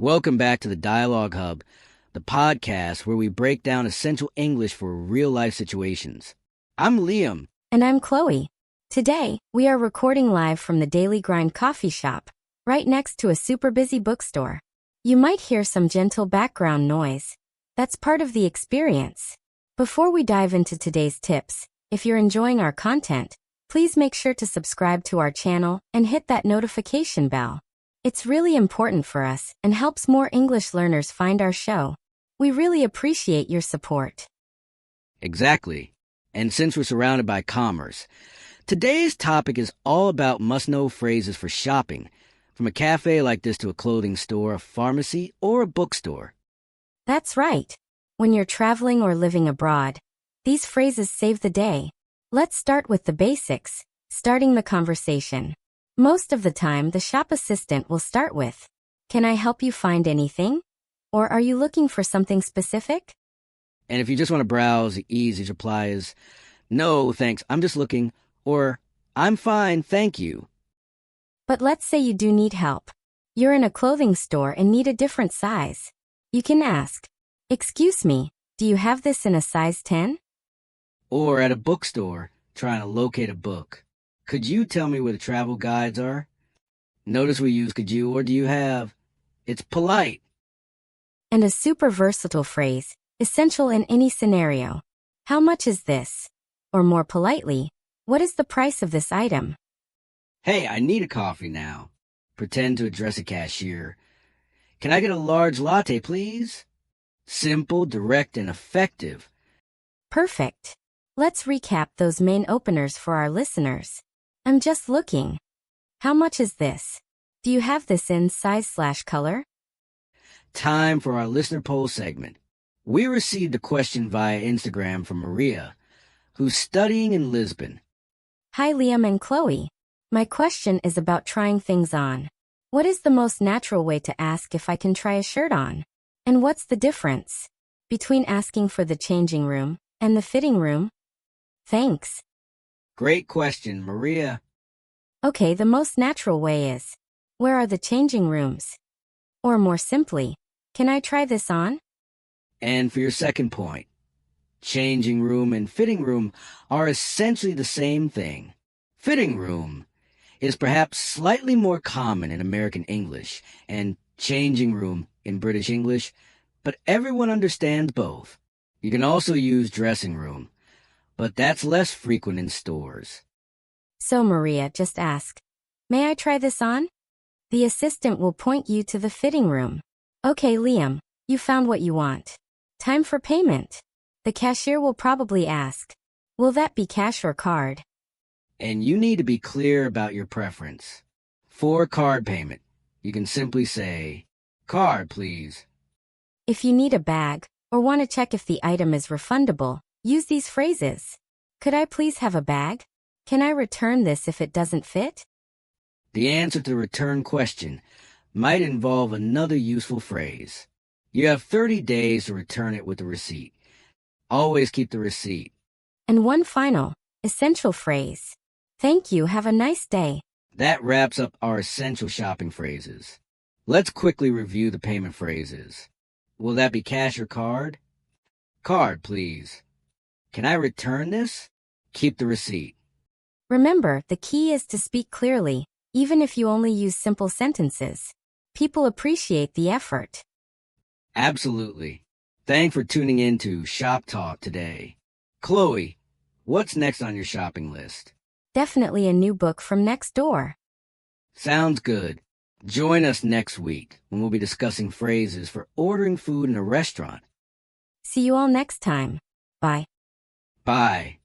Welcome back to the Dialogue Hub, the podcast where we break down essential English for real-life situations. I'm Liam. And I'm Chloe. Today, we are recording live from the Daily Grind coffee shop, right next to a super busy bookstore. You might hear some gentle background noise. That's part of the experience. Before we dive into today's tips, if you're enjoying our content, please make sure to subscribe to our channel and hit that notification bell. It's really important for us and helps more English learners find our show. We really appreciate your support. Exactly. And since we're surrounded by commerce, today's topic is all about must-know phrases for shopping, from a cafe like this to a clothing store, a pharmacy, or a bookstore. That's right. When you're traveling or living abroad, these phrases save the day. Let's start with the basics, starting the conversation. Most of the time, the shop assistant will start with, "Can I help you find anything?" Or "Are you looking for something specific?" And if you just want to browse, the easiest reply is, "No, thanks, I'm just looking," or "I'm fine, thank you." But let's say you do need help. You're in a clothing store and need a different size. You can ask, "Excuse me, do you have this in a size 10? Or at a bookstore, trying to locate a book. "Could you tell me where the travel guides are?" Notice we use could you or do you have. It's polite. And a super versatile phrase, essential in any scenario. "How much is this?" Or more politely, "What is the price of this item?" "Hey, I need a coffee now." Pretend to address a cashier. "Can I get a large latte, please?" Simple, direct, and effective. Perfect. Let's recap those main openers for our listeners. "I'm just looking." "How much is this?" "Do you have this in size/color?" Time for our listener poll segment. We received a question via Instagram from Maria, who's studying in Lisbon. Hi Liam and Chloe. My question is about trying things on. What is the most natural way to ask if I can try a shirt on? And what's the difference between asking for the changing room and the fitting room? Thanks. Great question, Maria. Okay, the most natural way is, where are the changing rooms? Or more simply, can I try this on? And for your second point, changing room and fitting room are essentially the same thing. Fitting room is perhaps slightly more common in American English and changing room in British English, but everyone understands both. You can also use dressing room, but that's less frequent in stores. So Maria, just ask, "May I try this on?" The assistant will point you to the fitting room. Okay, Liam, you found what you want. Time for payment. The cashier will probably ask, "Will that be cash or card?" And you need to be clear about your preference. For card payment, you can simply say, "Card, please." If you need a bag or want to check if the item is refundable, use these phrases. "Could I please have a bag? Can I return this if it doesn't fit?" The answer to the return question might involve another useful phrase. You have 30 days to return it with a receipt. Always keep the receipt. And one final, essential phrase. "Thank you, have a nice day." That wraps up our essential shopping phrases. Let's quickly review the payment phrases. Will that be cash or card? Card, please. Can I return this? Keep the receipt. Remember, the key is to speak clearly, even if you only use simple sentences. People appreciate the effort. Absolutely. Thanks for tuning in to Shop Talk today. Chloe, what's next on your shopping list? Definitely a new book from next door. Sounds good. Join us next week when we'll be discussing phrases for ordering food in a restaurant. See you all next time. Bye. Bye.